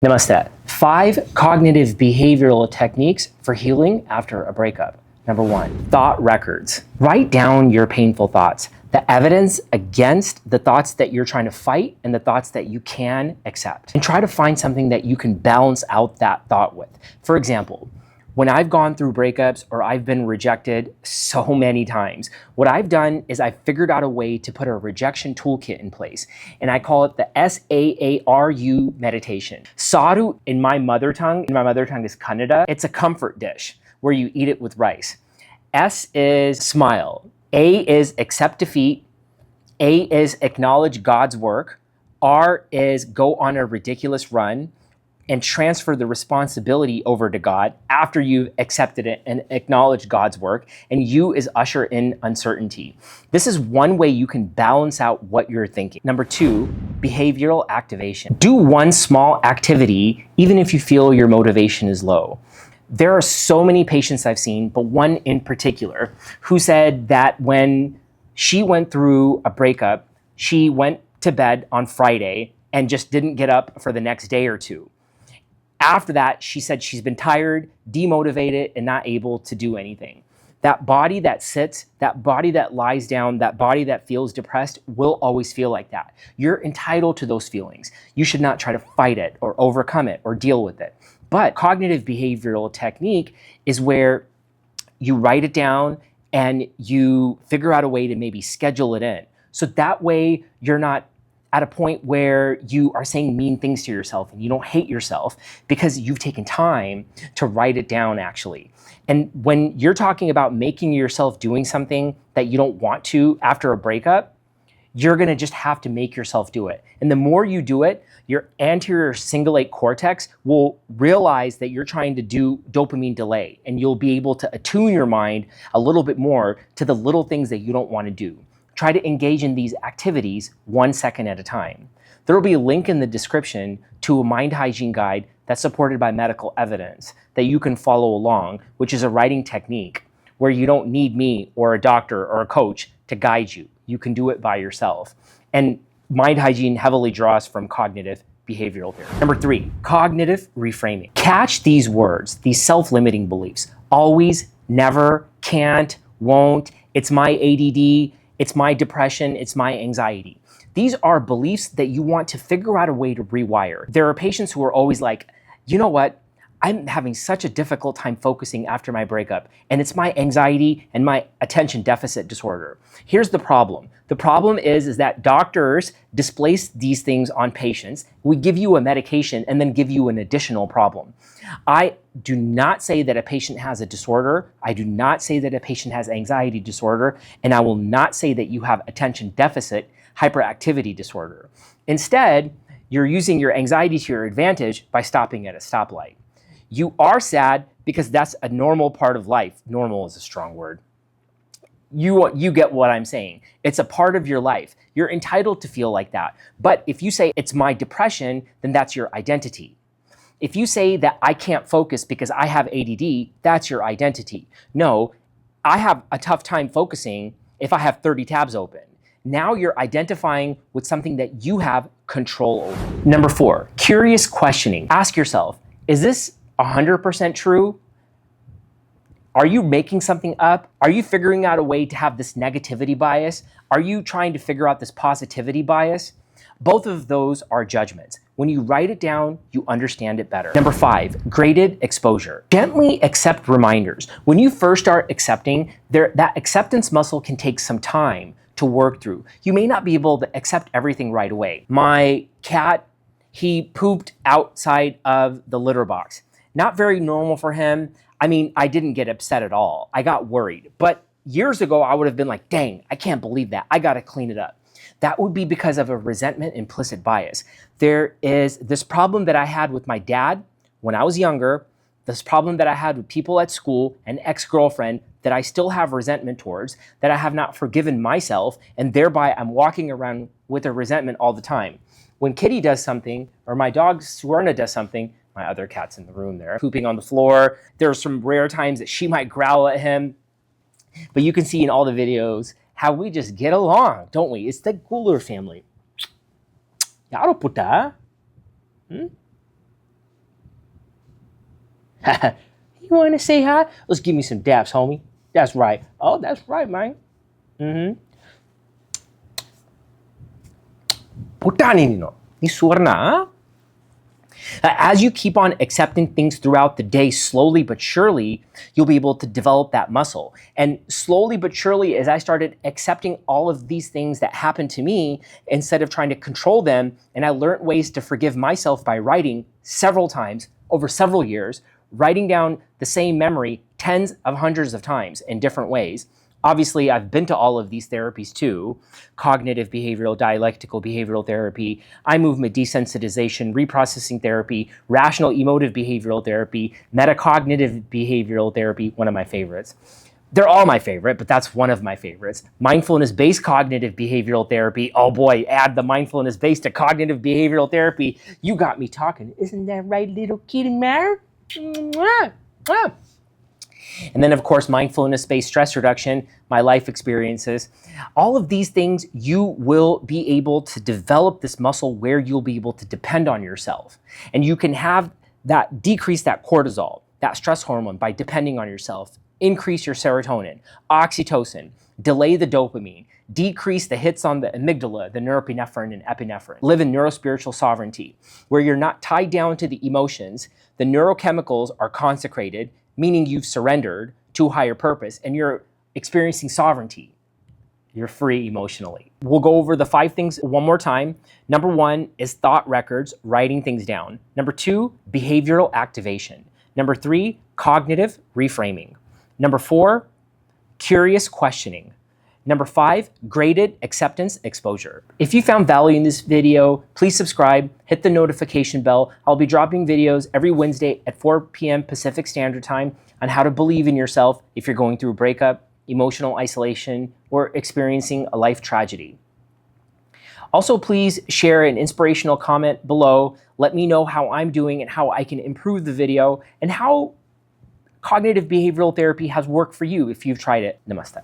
Namaste. 5 cognitive behavioral techniques for healing after a breakup. Number 1, thought records. Write down your painful thoughts, the evidence against the thoughts that you're trying to fight and the thoughts that you can accept. And try to find something that you can balance out that thought with. For example, when I've gone through breakups or I've been rejected so many times, what I've done is I've figured out a way to put a rejection toolkit in place. And I call it the SAARU meditation. Saru in my mother tongue is Kannada. It's a comfort dish where you eat it with rice. S is smile. A is accept defeat. A is acknowledge God's work. R is go on a ridiculous run and transfer the responsibility over to God after you've accepted it and acknowledged God's work. And U is usher in uncertainty. This is one way you can balance out what you're thinking. Number 2, behavioral activation. Do one small activity, even if you feel your motivation is low. There are so many patients I've seen, but one in particular, who said that when she went through a breakup, she went to bed on Friday and just didn't get up for the next day or two. After that, she said she's been tired, demotivated, and not able to do anything. That body that sits, that body that lies down, that body that feels depressed will always feel like that. You're entitled to those feelings. You should not try to fight it or overcome it or deal with it. But cognitive behavioral technique is where you write it down and you figure out a way to maybe schedule it in. So that way you're not at a point where you are saying mean things to yourself and you don't hate yourself because you've taken time to write it down actually. And when you're talking about making yourself doing something that you don't want to after a breakup, you're gonna just have to make yourself do it. And the more you do it, your anterior cingulate cortex will realize that you're trying to do dopamine delay, and you'll be able to attune your mind a little bit more to the little things that you don't want to do. Try to engage in these activities 1 second at a time. There will be a link in the description to a mind hygiene guide that's supported by medical evidence that you can follow along, which is a writing technique where you don't need me or a doctor or a coach to guide you. You can do it by yourself. And mind hygiene heavily draws from cognitive behavioral therapy. Number 3, cognitive reframing. Catch these words, these self-limiting beliefs. Always, never, can't, won't, it's my ADD, it's my depression, it's my anxiety. These are beliefs that you want to figure out a way to rewire. There are patients who are always like, you know what? I'm having such a difficult time focusing after my breakup, and it's my anxiety and my attention deficit disorder. Here's the problem. The problem is that doctors displace these things on patients. We give you a medication and then give you an additional problem. I do not say that a patient has a disorder. I do not say that a patient has anxiety disorder, and I will not say that you have attention deficit hyperactivity disorder. Instead, you're using your anxiety to your advantage by stopping at a stoplight. You are sad because that's a normal part of life. Normal is a strong word. You get what I'm saying. It's a part of your life. You're entitled to feel like that. But if you say it's my depression, then that's your identity. If you say that I can't focus because I have ADD, that's your identity. No, I have a tough time focusing if I have 30 tabs open. Now you're identifying with something that you have control over. Number 4, curious questioning. Ask yourself, is this 100% true? Are you making something up? Are you figuring out a way to have this negativity bias? Are you trying to figure out this positivity bias? Both of those are judgments. When you write it down, you understand it better. Number 5, graded exposure. Gently accept reminders. When you first start accepting, that acceptance muscle can take some time to work through. You may not be able to accept everything right away. My cat, he pooped outside of the litter box. Not very normal for him. I mean, I didn't get upset at all. I got worried. But years ago, I would have been like, dang, I can't believe that. I got to clean it up. That would be because of a resentment implicit bias. There is this problem that I had with my dad when I was younger, this problem that I had with people at school, an ex-girlfriend that I still have resentment towards, that I have not forgiven myself, and thereby I'm walking around with a resentment all the time. When Kitty does something, or my dog Suwarna does something, my other cat's in the room there, pooping on the floor. There are some rare times that she might growl at him. But you can see in all the videos how we just get along, don't we? It's the cooler family. Yaro puta. You want to say hi? Let's give me some daps, homie. That's right. Oh, that's right, man. Putani no. Ni suarna. As you keep on accepting things throughout the day, slowly but surely, you'll be able to develop that muscle. And slowly but surely, as I started accepting all of these things that happened to me, instead of trying to control them, and I learned ways to forgive myself by writing several times over several years, writing down the same memory tens of hundreds of times in different ways. Obviously, I've been to all of these therapies too: cognitive behavioral, dialectical behavioral therapy, eye movement desensitization, reprocessing therapy, rational emotive behavioral therapy, metacognitive behavioral therapy, one of my favorites. They're all my favorite, but that's one of my favorites. Mindfulness-based cognitive behavioral therapy. Oh boy, add the mindfulness-based to cognitive behavioral therapy. You got me talking. Isn't that right, little kitty mare? And then, of course, mindfulness-based stress reduction, my life experiences. All of these things, you will be able to develop this muscle where you'll be able to depend on yourself. And you can have that decrease that cortisol, that stress hormone, by depending on yourself. Increase your serotonin, oxytocin, delay the dopamine, decrease the hits on the amygdala, the norepinephrine and epinephrine. Live in neurospiritual sovereignty, where you're not tied down to the emotions. The neurochemicals are consecrated, meaning you've surrendered to a higher purpose and you're experiencing sovereignty. You're free emotionally. We'll go over the 5 things one more time. Number 1 is thought records, writing things down. Number 2, behavioral activation. Number 3, cognitive reframing. Number 4, curious questioning. Number 5, graded acceptance exposure. If you found value in this video, please subscribe, hit the notification bell. I'll be dropping videos every Wednesday at 4 p.m. Pacific Standard Time on how to believe in yourself if you're going through a breakup, emotional isolation, or experiencing a life tragedy. Also, please share an inspirational comment below. Let me know how I'm doing and how I can improve the video and how cognitive behavioral therapy has worked for you if you've tried it. Namaste.